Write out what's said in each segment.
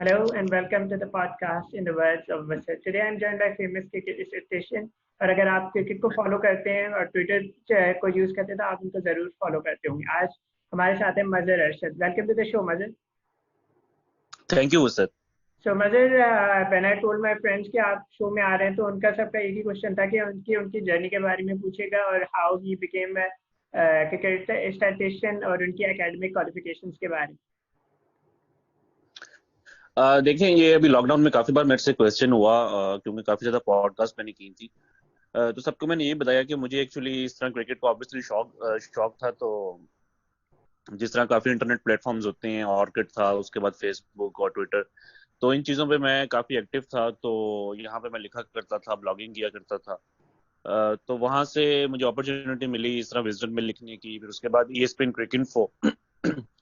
Hello and welcome to the podcast in the words of Vasir. Today I'm joined by famous cricket statistician और अगर आप cricket को follow करते हैं और ट्विटर को यूज करते हैं तो आप उनको जरूर फॉलो करते होंगे। आज हमारे साथ है Mazhar Arshad. Welcome to the show Mazhar. Thank you sir. So Mazhar, when I told my friends कि आप शो में आ रहे हैं तो उनका सबका एक ही क्वेश्चन था कि उनकी उनकी जर्नी के बारे में पूछेगा और how he became cricket statistician और उनकी एकेडमिक क्वालिफिकेशंस के बारे में। देखें, ये अभी लॉकडाउन में काफी बार मेरे से क्वेश्चन हुआ, क्योंकि काफी ज्यादा पॉडकास्ट मैंने की थी। तो सबको मैंने ये बताया कि मुझे एक्चुअली इस तरह क्रिकेट को ऑब्वियसली शौक था। तो जिस तरह काफी इंटरनेट प्लेटफॉर्म्स होते हैं, ऑर्किड था, उसके बाद फेसबुक और ट्विटर, तो इन चीजों पे मैं काफी एक्टिव था। तो यहाँ पे मैं लिखा करता था, ब्लॉगिंग किया करता था। तो वहां से मुझे अपॉर्चुनिटी मिली इस तरह विजडम में लिखने की। फिर उसके बाद ESPN क्रिक इन्फो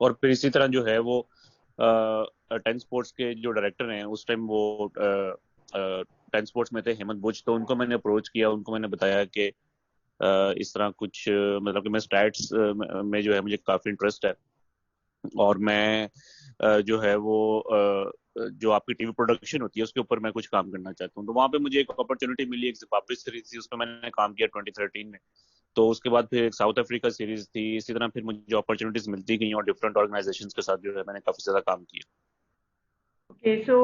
और फिर इसी तरह जो है वो 10 स्पोर्ट्स के जो डायरेक्टर हैं उस टाइम वो 10 स्पोर्ट्स में थे, हेमंत बुच। तो उनको मैंने अप्रोच किया, उनको मैंने बताया कि इस तरह कुछ मतलब कि मैं स्टैट्स में जो है मुझे काफी इंटरेस्ट है और मैं जो है वो जो आपकी टीवी प्रोडक्शन होती है उसके ऊपर मैं कुछ काम करना चाहता हूँ। तो वहां पे मुझे एक अपॉर्चुनिटी मिली, एक जिम्बाब्वे सीरीज थी, उसमें मैंने काम किया 2013 में। तो उसके बाद फिर एक साउथ अफ्रीका सीरीज थी। इसी तरह फिर मुझे अपॉर्चुनिटीज मिलती गई और डिफरेंट ऑर्गेनाइजेशंस के साथ जो है मैंने काफी ज्यादा काम किया। Okay, so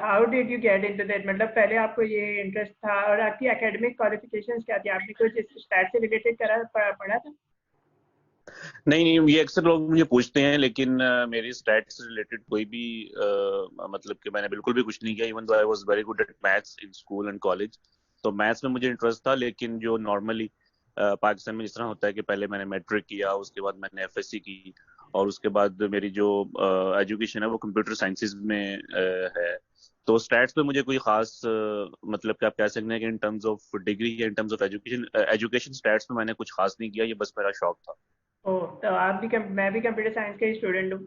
how did you get into that? मतलब पहले आपको ये इंटरेस्ट था और आपकी एकेडमिक क्वालिफिकेशंस क्या थी? आपने कुछ स्टैट से रिलेटेड पढ़ा था? नहीं नहीं, ये अक्सर लोग मुझे पूछते हैं, लेकिन मेरी स्टैट्स से रिलेटेड कोई भी मतलब कि मैंने बिल्कुल भी कुछ नहीं किया। Even though I was very good at maths in school and college. तो मैथ्स में मुझे इंटरेस्ट था, लेकिन जो नॉर्मली पाकिस्तान में जिस तरह होता है कि पहले मैंने मैट्रिक किया, उसके बाद मैंने FSC की और उसके बाद मेरी जो एजुकेशन है वो कंप्यूटर साइंसेज में है। तो स्टैट्स में मुझे कोई खास मतलब कि आप कह सकते हैं कि इन टर्म्स ऑफ डिग्री या in terms of education education stats में मैंने कुछ खास नहीं किया। ये बस मेरा शौक था। ओह, तो आप भी मैं भी कंप्यूटर साइंस का ही स्टूडेंट हूँ।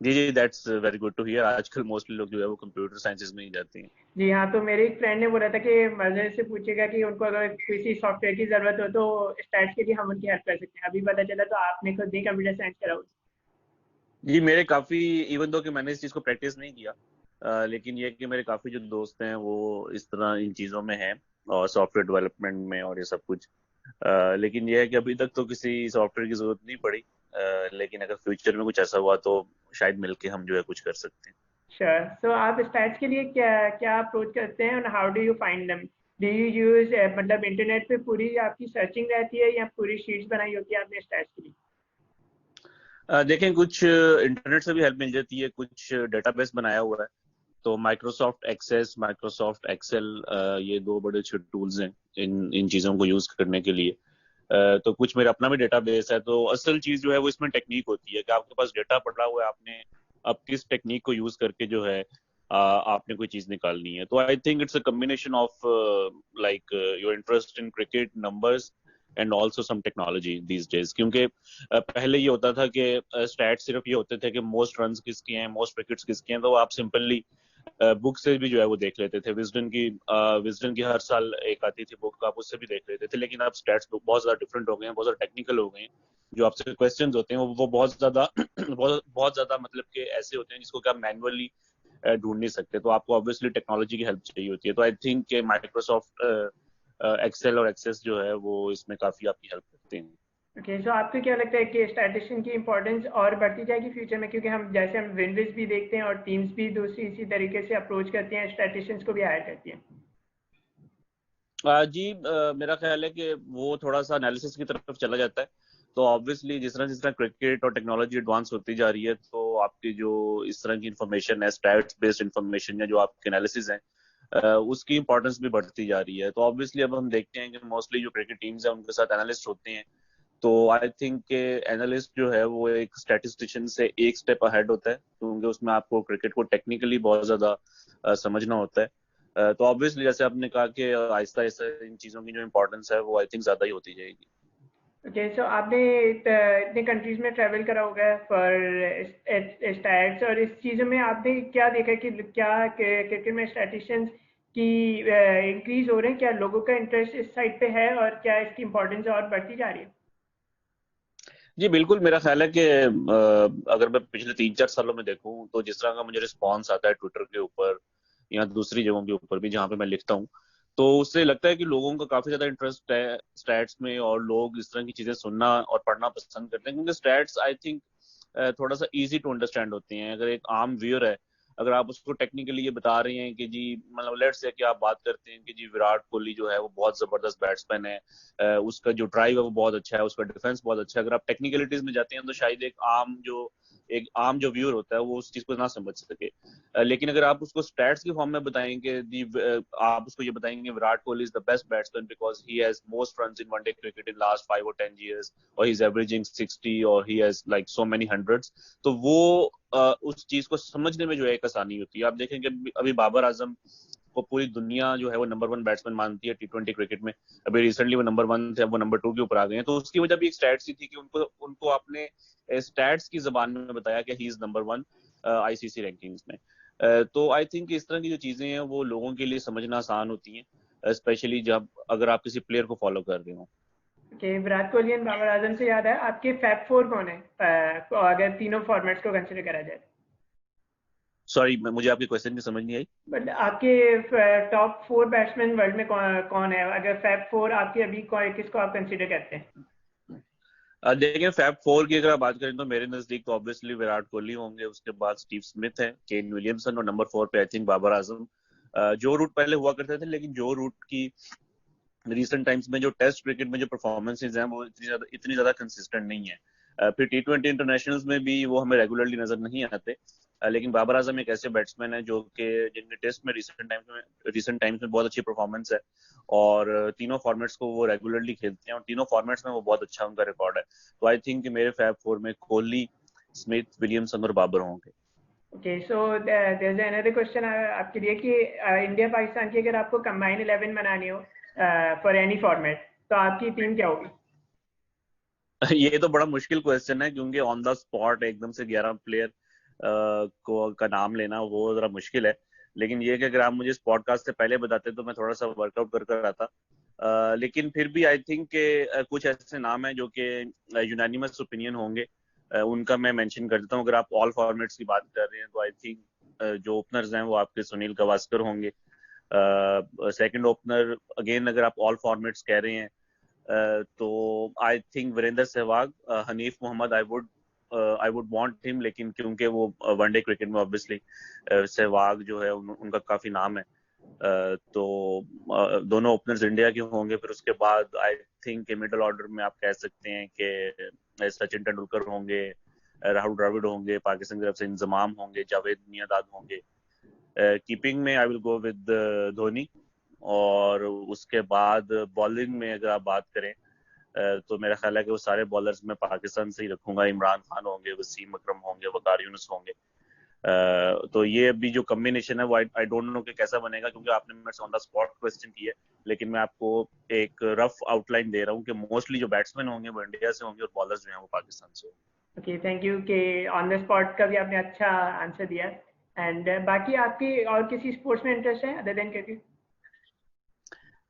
जी जी, that's very good to hear. आजकल मोस्टली लोग जो है वो कंप्यूटर साइंसेज में ही जाते हैं। जी हाँ, तो मेरे एक फ्रेंड ने बोला था कि मजे से पूछेगा कि उनको अगर किसी सॉफ्टवेयर की जरूरत हो तो स्टैट्स के लिए हम उनकी हेल्प कर सकते हैं। अभी पता चला तो आपने खुद ही कंप्यूटर साइंस करा हुआ जी, मेरे काफी, इवन दो कि मैंने इस चीज को प्रैक्टिस नहीं किया, लेकिन ये कि मेरे काफी जो दोस्त हैं वो इस तरह इन चीजों में हैं और सॉफ्टवेयर डेवलपमेंट में और ये सब कुछ। लेकिन ये है कि अभी तक तो किसी सॉफ्टवेयर की जरूरत नहीं पड़ी, लेकिन अगर फ्यूचर में कुछ ऐसा हुआ तो शायद मिलके हम जो है कुछ कर सकते हैं। श्योर। सो आप स्टैट्स के लिए क्या क्या अप्रोच करते हैं और how do you find them? Do you use मतलब इंटरनेट पे पूरी आपकी सर्चिंग रहती है या पूरी शीट्स बनाई होती है आपने स्टैट्स के लिए? देखें, कुछ इंटरनेट से भी हेल्प मिल जाती है, कुछ डेटाबेस बनाया हुआ है। तो माइक्रोसॉफ्ट एक्सेस, माइक्रोसॉफ्ट एक्सेल, ये दो बड़े अच्छे टूल्स हैं इन चीज़ों को यूज़ करने के लिए। तो कुछ मेरा अपना भी डेटाबेस है। तो असल चीज़ जो है वो इसमें टेक्निक होती है कि आपके पास डेटा पड़ा हुआ है, आपने अब किस टेक्निक को यूज़ करके जो है आपने कोई चीज़ निकालनी है। तो I think it's a combination of like your interest in cricket, numbers and also some technology these days. क्योंकि पहले ये होता था कि स्टैट सिर्फ ये होते थे कि मोस्ट रन किसके हैं, मोस्ट विकेट्स किसके हैं, तो आप सिंपली बुक से भी जो है वो देख लेते थे। विजडन की हर साल एक आती थी बुक, आप उससे भी देख लेते थे। लेकिन अब स्टैट्स बहुत ज्यादा डिफरेंट हो गए हैं, बहुत ज्यादा टेक्निकल हो गए हैं। जो आपसे क्वेश्चंस होते हैं वो बहुत ज्यादा बहुत ज्यादा मतलब कि ऐसे होते हैं जिसको कि आप मैनुअली ढूंढ नहीं सकते। तो आपको ऑब्वियसली टेक्नोलॉजी की हेल्प चाहिए होती है। तो आई थिंक माइक्रोसॉफ्ट एक्सेल और एक्सेस जो है वो इसमें काफी आपकी हेल्प करते हैं। ओके, सो आपको क्या लगता है कि स्टैटिस्टिशियन की इंपॉर्टेंस और बढ़ती जाएगी फ्यूचर में? क्योंकि हम जैसे हम विनविज भी देखते हैं और टीम्स भी दूसरी इसी तरीके से अप्रोच करती हैं, स्टैटिस्टिशियंस को भी हायर करती हैं। जी, मेरा ख्याल है कि वो थोड़ा सा एनालिसिस की तरफ चला जाता है। तो ऑब्वियसली जिस तरह क्रिकेट और टेक्नोलॉजी एडवांस होती जा रही है, तो आपकी जो इस तरह की इंफॉर्मेशन है, स्टैट्स बेस्ड इंफॉर्मेशन या जो आपके एनालिसिस है, उसकी इंपॉर्टेंस भी बढ़ती जा रही है। तो ऑब्वियसली अब हम देखते हैं कि मोस्टली जो क्रिकेट टीम्स है उनके साथ एनालिस्ट होते हैं। तो आई थिंक के एनालिस्ट जो है वो एक स्टैटिस्टिशियन से एक स्टेप अहेड होता है, क्योंकि उसमें आपको क्रिकेट को टेक्निकली बहुत ज्यादा समझना होता है। तो ऑब्वियसली जैसे आपने कहा कि आहिस्ता आहिस्ता इन चीजों की जो इम्पोर्टेंस है वो आई थिंक ज्यादा ही होती जाएगी। ओके, सो आपने इतने कंट्रीज में ट्रैवल करा होगा फॉर स्टैट्स, और इस चीज़ों में आपने क्या देखा कि क्या क्रिकेट में स्टैटिस्टिशियंस की इंक्रीज हो रहे हैं? क्या लोगों का इंटरेस्ट इस साइड पे है और क्या इसकी इंपॉर्टेंस और बढ़ती जा रही है? जी बिल्कुल, मेरा ख्याल है कि अगर मैं पिछले 3-4 सालों में देखूं तो जिस तरह का मुझे रिस्पॉन्स आता है ट्विटर के ऊपर या दूसरी जगहों के ऊपर भी जहाँ पे मैं लिखता हूँ, तो उससे लगता है कि लोगों का काफी ज्यादा इंटरेस्ट है स्टैट्स में, और लोग इस तरह की चीजें सुनना और पढ़ना पसंद करते हैं, क्योंकि स्टैट्स आई थिंक थोड़ा सा इजी टू अंडरस्टैंड होती हैं। अगर एक आम व्यूअर है, अगर आप उसको टेक्निकली ये बता रही हैं कि जी, मतलब लेट्स से कि आप बात करते हैं कि जी विराट कोहली जो है वो बहुत जबरदस्त बैट्समैन है, उसका जो ड्राइव है वो बहुत अच्छा है, उसका डिफेंस बहुत अच्छा है, अगर आप टेक्निकलिटीज में जाते हैं तो शायद एक आम जो व्यूअर होता है वो उस चीज को ना समझ सके। लेकिन अगर आप उसको स्टैट्स की फॉर्म में बताएंगे, आप उसको ये बताएंगे Virat Kohli is the best batsman because he has most runs in one day cricket in last 5 or 10 years, और ही इज एवरेजिंग 60, और he has like so many hundreds, तो वो उस चीज को समझने में जो है एक आसानी होती है। आप देखेंगे अभी बाबर आजम को पूरी दुनिया जो है वो नंबर 1 बैट्समैन मानती है T20 क्रिकेट में। अभी रिसेंटली वो नंबर 1 थे, अब वो नंबर 2 के ऊपर आ गए हैं, तो उसकी वजह भी एक स्टैट्स ही थी कि उनको उनको आपने स्टैट्स की जबान में बताया कि he is number 1 ICC rankings में। तो आई थिंक इस तरह की जो चीजें हैं वो लोगों के लिए समझना आसान होती हैं, स्पेशली जब अगर आप किसी प्लेयर को फॉलो कर रहे हो। ओके, विराट कोहली एंड बाबर आजम से याद है, आपके फैब फोर कौन है अगर तीनों फॉर्मेट्स को कंसिडर करा जाए? सॉरी, मुझे आपकी क्वेश्चन की समझ नहीं आई। बट आपके टॉप 4 बैट्समैन वर्ल्ड में कौन है? अगर फैब फोर आपके अभी किसको आप कंसिडर करते हैं? देखिए, फैब 4 की अगर आप बात करें तो मेरे नजदीक तो ऑब्वियसली विराट कोहली होंगे, उसके बाद स्टीव स्मिथ है, केन विलियमसन, और नंबर 4 पे आई थिंक बाबर आजम। जो रूट पहले हुआ करते थे, लेकिन जो रूट की रिसेंट टाइम्स में जो टेस्ट क्रिकेट में जो परफॉर्मेंसेज हैं वो इतनी ज्यादा कंसिस्टेंट नहीं है। फिर T20 इंटरनेशनल्स में भी वो हमें रेगुलरली नजर नहीं आते। लेकिन बाबर आजम एक ऐसे बैट्समैन है जो कि जिनके टेस्ट में रिसेंट टाइम्स में बहुत अच्छी परफॉर्मेंस है, और तीनों फॉर्मेट्स को वो रेगुलरली खेलते हैं, और तीनों फॉर्मेट्स में वो बहुत अच्छा उनका रिकॉर्ड है। तो आई थिंक मेरे फैब 4 में कोहली, स्मिथ, विलियमसन और बाबर होंगे। Okay, so there is another question आपके लिए कि इंडिया पाकिस्तान की अगर आपको कंबाइन 11 बनानी हो फॉर एनी फॉर्मेट, तो आपकी टीम क्या होगी? ये तो बड़ा मुश्किल क्वेश्चन है, क्योंकि ऑन द स्पॉट एकदम से 11 प्लेयर को का नाम लेना वो जरा मुश्किल है। लेकिन ये कि अगर आप मुझे इस पॉडकास्ट से पहले बताते तो मैं थोड़ा सा वर्कआउट कर कर आता। लेकिन फिर भी आई थिंक के कुछ ऐसे नाम हैं जो कि यूनानिमस ओपिनियन होंगे, उनका मैं मेंशन कर देता हूँ। अगर आप ऑल फॉर्मेट्स की बात कर रहे हैं तो आई थिंक जो ओपनर्स हैं वो आपके सुनील गावस्कर होंगे। सेकंड ओपनर अगेन अगर आप ऑल फॉर्मेट्स कह रहे हैं, तो I think Virender Sehwag, Hanif Mohammad, I would want him, लेकिन क्योंकि वो वनडे क्रिकेट में ऑब्वियसली सहवाग जो है उनका काफी नाम है। तो दोनों ओपनर्स इंडिया के होंगे। फिर उसके बाद आई थिंक मिडिल ऑर्डर में आप कह सकते हैं कि सचिन तेंदुलकर होंगे, राहुल द्रविड़ होंगे, पाकिस्तान की तरफ से इंजमाम होंगे, जावेद मियांदाद होंगे। कीपिंग में आई विल गो विद धोनी, और उसके बाद बॉलिंग में अगर आप बात करें तो मेरा ख्याल है कि वो सारे बॉलर्स में पाकिस्तान से ही रखूंगा। इमरान खान होंगे, वसीम अकरम होंगे, वकार यूनुस होंगे। तो ये अभी जो कॉम्बिनेशन है वो आई डोंट नो कि कैसा बनेगा, क्योंकि आपने मेरे से ऑन द स्पॉट क्वेश्चन की है। लेकिन मैं आपको एक रफ आउटलाइन दे रहा हूँ कि मोस्टली जो बैट्समैन होंगे वो इंडिया से होंगे, और बॉलर्स जो हैं वो पाकिस्तान से होंगे। ओके, थैंक यू कि ऑन द स्पॉट का भी आपने अच्छा आंसर दिया। एंड बाकी आपकी और किसी स्पोर्ट्स में इंटरेस्ट है अदर देन क्रिकेट?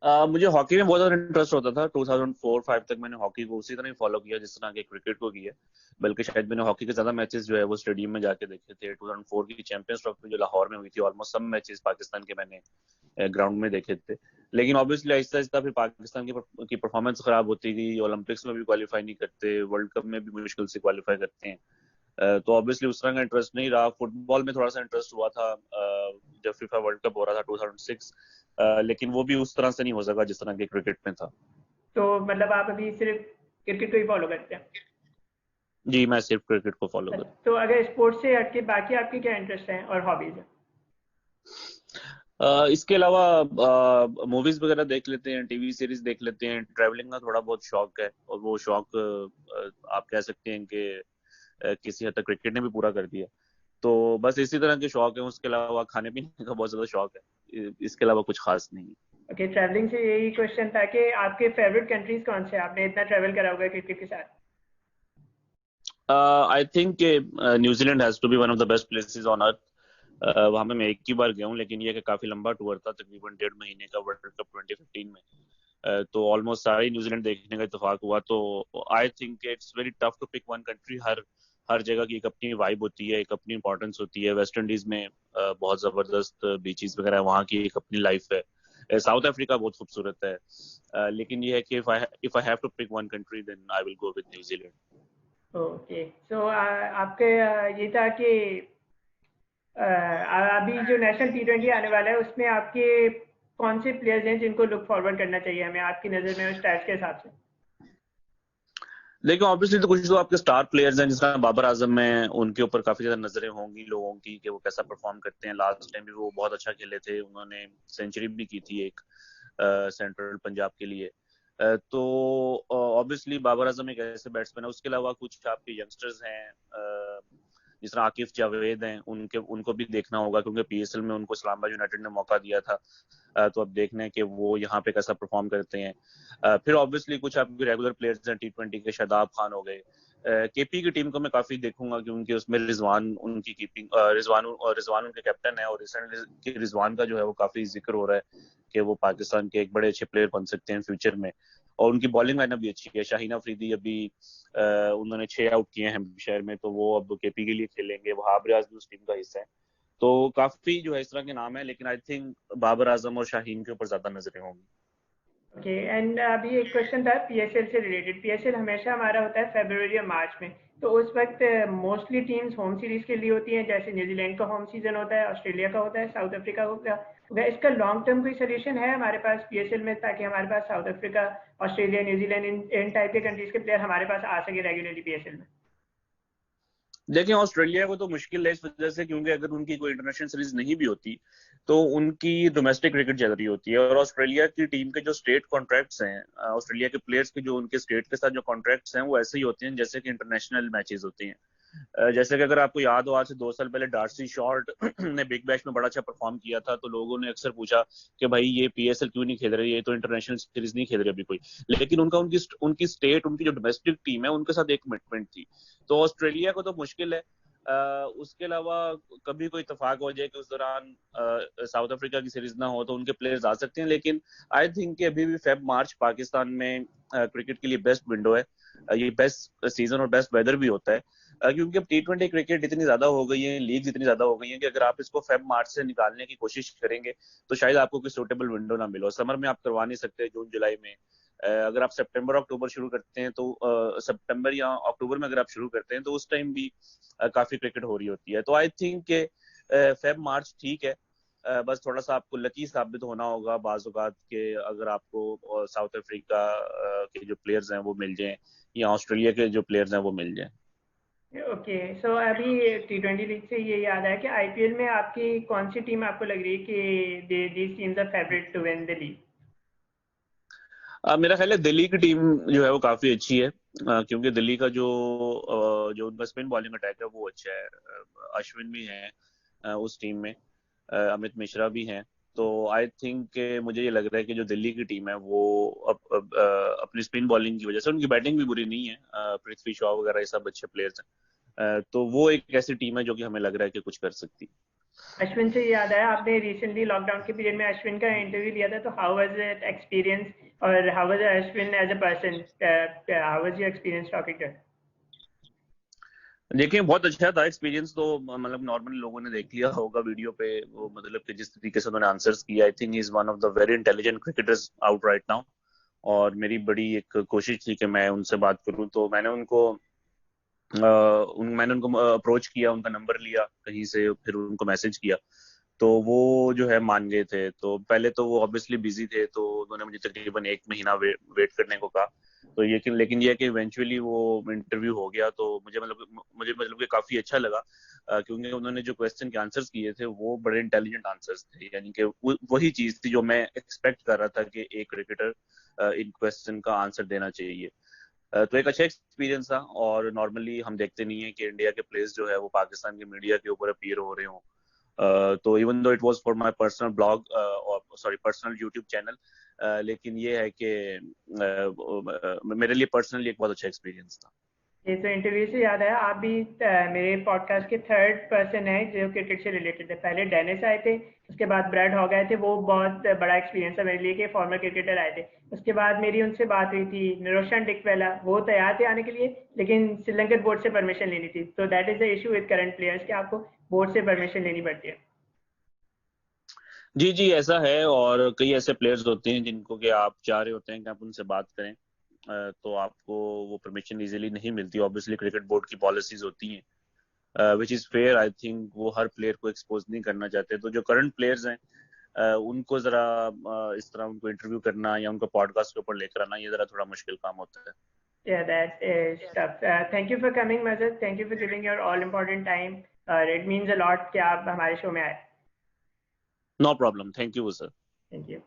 मुझे हॉकी में बहुत ज्यादा इंटरेस्ट होता था। 2004-05 तक मैंने हॉकी को उसी तरह ही फॉलो किया जिस तरह के क्रिकेट को किया। बल्कि शायद मैंने हॉकी के ज्यादा मैचेस जो है वो स्टेडियम में जाके देखे थे। 2004 की चैंपियंस ट्रॉफी जो लाहौर में हुई थी, ऑलमोस्ट सब मैचेस पाकिस्तान के मैंने ग्राउंड में देखे थे। लेकिन ऑब्वियसली आहिस्ता आहिस्ता फिर पाकिस्तान की परफॉर्मेंस खराब होती गई, ओलंपिक्स में भी क्वालिफाई नहीं करते, वर्ल्ड कप में भी मुश्किल से क्वालिफाई करते हैं। तो ऑब्वियसली उस तरह का इंटरेस्ट नहीं रहा। फुटबॉल में थोड़ा सा इंटरेस्ट हुआ था जब फीफा वर्ल्ड कप हो रहा था 2006, लेकिन वो भी उस तरह से नहीं हो सका जिस तरह के क्रिकेट में था। तो मतलब आप अभी सिर्फ क्रिकेट को ही फॉलो करते हैं? जी, मैं सिर्फ क्रिकेट को फॉलो करता तो अगर स्पोर्ट्स से हट के बाकी आपकी क्या इंटरेस्ट है और हॉबीज है? हूँ। इसके अलावा मूवीज वगैरह देख लेते हैं, टीवी सीरीज देख लेते हैं, ट्रैवलिंग का थोड़ा बहुत शौक है, और वो शौक आप कह सकते हैं कि किसी हद तक क्रिकेट ने भी पूरा कर दिया। तो बस इसी तरह के शौक है। उसके अलावा खाने पीने का बहुत ज्यादा शौक है, इसके अलावा कुछ खास नहीं। ओके, ट्रैवलिंग से यही क्वेश्चन था कि आपके फेवरेट कंट्रीज कौन से हैं? आपने इतना ट्रैवल करा होगा क्रिकेट के साथ। I think New Zealand has to be one of the best places on earth. वहां पे मैं एक ही बार गया हूँ, लेकिन ये कि काफी लंबा टूर था, तकरीबन 1.5 महीने का, वर्ल्ड कप 2015 में। तो ऑलमोस्ट सारे न्यूजीलैंड देखने का इत्तेफाक हुआ। तो I think it's very tough to pick one country. हर हर जगह की एक अपनी वाइब होती है, एक अपनी इंपॉर्टेंस होती है। वेस्ट इंडीज में बहुत जबरदस्त बीचेस वगैरह, वहाँ की एक अपनी लाइफ है। साउथ अफ्रीका बहुत खूबसूरत है, लेकिन ये है कि if I have to pick one country then I will go with New Zealand. Okay, so आपके ये था कि अभी जो नेशनल T20 आने वाला है उसमें आपके कौन से प्लेयर्स हैं जिनको लुक फॉरवर्ड करना चाहिए हमें आपकी नज़र में, उस स्टैट्स के हिसाब से? लेकिन ऑब्वियसली तो कुछ तो आपके स्टार प्लेयर्स हैं, जिसका बाबर आजम है, उनके ऊपर काफी ज्यादा नजरें होंगी लोगों की कि वो कैसा परफॉर्म करते हैं। लास्ट टाइम भी वो बहुत अच्छा खेले थे, उन्होंने सेंचुरी भी की थी एक सेंट्रल पंजाब के लिए। तो ऑब्वियसली बाबर आजम एक ऐसे बैट्समैन है। उसके अलावा कुछ आपके यंगस्टर्स हैं, जिस तरह आकिफ जावेद हैं, उनको भी देखना होगा, क्योंकि पीएसएल में उनको इस्लामाबाद यूनाइटेड ने मौका दिया था। तो अब देखना है कि वो यहाँ पे कैसा परफॉर्म करते हैं। फिर ऑब्वियसली कुछ आपके रेगुलर प्लेयर्स हैं T20 के, शादाब खान हो गए। केपी की टीम को मैं काफी देखूंगा, क्योंकि उसमें रिजवान उनकी कीपिंग, रिजवान उनके कैप्टन है, और रिसेंटली रिजवान का जो है वो काफी जिक्र हो रहा है कि वो पाकिस्तान के एक बड़े अच्छे प्लेयर बन सकते हैं फ्यूचर में। और उनकी बॉलिंग लाइनअप भी अच्छी है। शाहीन अफरीदी अभी उन्होंने 6 आउट किए हैं शहर में, तो वो अब केपी के लिए खेलेंगे। वहाब रियाज भी उस टीम का हिस्सा है। तो काफी जो है इस तरह के नाम है, लेकिन आई थिंक बाबर आजम और शाहीन के ऊपर ज्यादा नजरें होंगी। ओके, एंड अभी एक क्वेश्चन था पीएसएल से रिलेटेड। पीएसएल हमेशा हमारा होता है फरवरी और मार्च में, तो उस वक्त मोस्टली टीम्स होम सीरीज के लिए होती हैं, जैसे न्यूजीलैंड का होम सीजन होता है, ऑस्ट्रेलिया का होता है, साउथ अफ्रीका होगा। इसका लॉन्ग टर्म कोई सोल्यूशन है हमारे पास पीएसएल में, ताकि हमारे पास साउथ अफ्रीका, ऑस्ट्रेलिया, न्यूजीलैंड इन टाइप के कंट्रीज के प्लेयर हमारे पास आ सके रेगुलरली पीएसएल में? देखिए, ऑस्ट्रेलिया को तो मुश्किल है इस वजह से, क्योंकि अगर उनकी कोई इंटरनेशनल सीरीज नहीं भी होती तो उनकी डोमेस्टिक क्रिकेट चल रही होती है। और ऑस्ट्रेलिया की टीम के जो स्टेट कॉन्ट्रैक्ट्स हैं, ऑस्ट्रेलिया के प्लेयर्स के जो उनके स्टेट के साथ जो कॉन्ट्रैक्ट्स हैं, वो ऐसे ही होते हैं जैसे कि इंटरनेशनल मैचेस होते हैं। जैसे कि अगर आपको याद हो, आज से 2 साल पहले डार्सी शॉर्ट ने बिग बैश में बड़ा अच्छा परफॉर्म किया था, तो लोगों ने अक्सर पूछा कि भाई ये पीएसएल क्यों नहीं खेल रही, ये तो इंटरनेशनल सीरीज नहीं खेल रही अभी कोई। लेकिन उनकी उनकी स्टेट, उनकी जो डोमेस्टिक टीम है, उनके साथ एक कमिटमेंट थी। तो ऑस्ट्रेलिया को तो मुश्किल है। उसके अलावा कभी कोई इतफाक हो जाए कि उस दौरान साउथ अफ्रीका की सीरीज ना हो, तो उनके प्लेयर्स आ सकते हैं। लेकिन आई थिंक कि अभी भी फेब मार्च पाकिस्तान में क्रिकेट के लिए बेस्ट विंडो है। ये बेस्ट सीजन और बेस्ट वेदर भी होता है, क्योंकि अब T20 क्रिकेट इतनी ज्यादा हो गई है, लीग्स इतनी ज्यादा हो गई हैं, कि अगर आप इसको फेब मार्च से निकालने की कोशिश करेंगे तो शायद आपको कोई सूटेबल विंडो ना मिलो। समर में आप करवा नहीं सकते, जून जुलाई में। अगर आप सितंबर अक्टूबर शुरू करते हैं, तो सितंबर या अक्टूबर में अगर आप शुरू करते हैं, तो उस टाइम भी काफी क्रिकेट हो रही होती है। तो आई थिंक के फेब मार्च ठीक है। बस थोड़ा सा आपको लकी साबित होना होगा बाज़ औक़ात के, अगर आपको साउथ अफ्रीका के जो प्लेयर्स हैं वो मिल जाएं, या ऑस्ट्रेलिया के जो प्लेयर्स हैं वो मिल जाएं। ओके, सो अभी T20 लीग से ये याद आया कि आईपीएल में आपकी कौन सी टीम आपको लग रही है कि these teams are favourite to win the league? मेरा ख्याल है दिल्ली की टीम जो है वो काफी अच्छी है, क्योंकि दिल्ली का जो उनका स्पिन बॉलिंग अटैक है वो अच्छा है। अश्विन भी है उस टीम में, अमित मिश्रा भी हैं। तो आई थिंक मुझे ये लग रहा है कि जो दिल्ली की टीम है वो अपनी स्पिन बॉलिंग की वजह से, उनकी बैटिंग भी बुरी नहीं है, पृथ्वी शॉ वगैरह ये सब अच्छे प्लेयर्स हैं। तो वो एक ऐसी टीम है जो कि हमें लग रहा है कि कुछ कर सकती है। अश्विन से याद आया, आपने रिसेंटली लॉकडाउन के पीरियड में अश्विन का इंटरव्यू लिया था, तो हाउ वाज इट एक्सपीरियंस, और how was Ashwin as a person, how was your experience talking to? देखिए, बहुत अच्छा था एक्सपीरियंस। तो मतलब नॉर्मली लोगों ने देख लिया होगा वीडियो पे, वो मतलब कि जिस तरीके से उन्होंने आंसर्स किया, I think he is one of the very intelligent cricketers out right now. और मेरी बड़ी एक कोशिश थी कि मैं उनसे बात करूं, तो मैंने उनको अप्रोच किया, उनका नंबर लिया कहीं से, फिर उनको मैसेज किया। तो वो जो है मान गए थे। तो पहले तो वो ऑब्वियसली बिजी थे, तो उन्होंने मुझे तकरीबन 1 महीना वेट करने को कहा। तो लेकिन ये कि इवेंचुअली वो इंटरव्यू हो गया। तो मुझे कि काफी अच्छा लगा, क्योंकि उन्होंने जो क्वेश्चन के आंसर्स किए थे वो बड़े इंटेलिजेंट आंसर्स थे। यानी कि वही चीज थी जो मैं एक्सपेक्ट कर रहा था कि एक क्रिकेटर इन क्वेश्चन का आंसर देना चाहिए। तो एक अच्छा एक्सपीरियंस था। और नॉर्मली हम देखते नहीं है कि इंडिया के प्लेयर्स जो है वो पाकिस्तान के मीडिया के ऊपर अपीयर हो रहे हों। तो even though it was for my personal blog, और सॉरी पर्सनल यूट्यूब चैनल, लेकिन ये है कि मेरे लिए पर्सनली एक बहुत अच्छा एक्सपीरियंस था। ये तो इंटरव्यू से याद आया, आप भी मेरे पॉडकास्ट के थर्ड पर्सन है जो क्रिकेट से रिलेटेड है। पहले डेनिस आए थे, उसके बाद ब्रैड हॉग आए थे, वो बहुत बड़ा एक्सपीरियंस है मेरे लिए कि फॉर्मर क्रिकेटर आए थे। उसके बाद मेरी उनसे बात हुई थी निरोशन डिकवेला, वो तैयार थे आने के लिए, लेकिन श्रीलंकन बोर्ड से परमिशन लेनी थी। तो that is the issue with current players कि आपको बोर्ड से परमिशन लेनी पड़ती है। जी जी, ऐसा है। और कई ऐसे प्लेयर्स होते हैं जिनको कि आप चाह रहे होते हैं कि आप उनसे बात करें, तो आपको वो परमिशन इजीली नहीं मिलती। ऑब्वियसली क्रिकेट बोर्ड की पॉलिसीज होती हैं, which is fair. I think वो हर प्लेयर को एक्सपोज नहीं करना चाहते। तो जो करंट प्लेयर्स हैं, उनको जरा इस तरह उनको इंटरव्यू करना या उनको पॉडकास्ट के ऊपर लेकर आना, ये जरा थोड़ा मुश्किल काम होता है। Yeah, that is tough. Thank you for coming, Mazhar. Thank you for giving your all important time. It means a lot कि आप हमारे शो में आए। No problem, thank you sir. Thank you.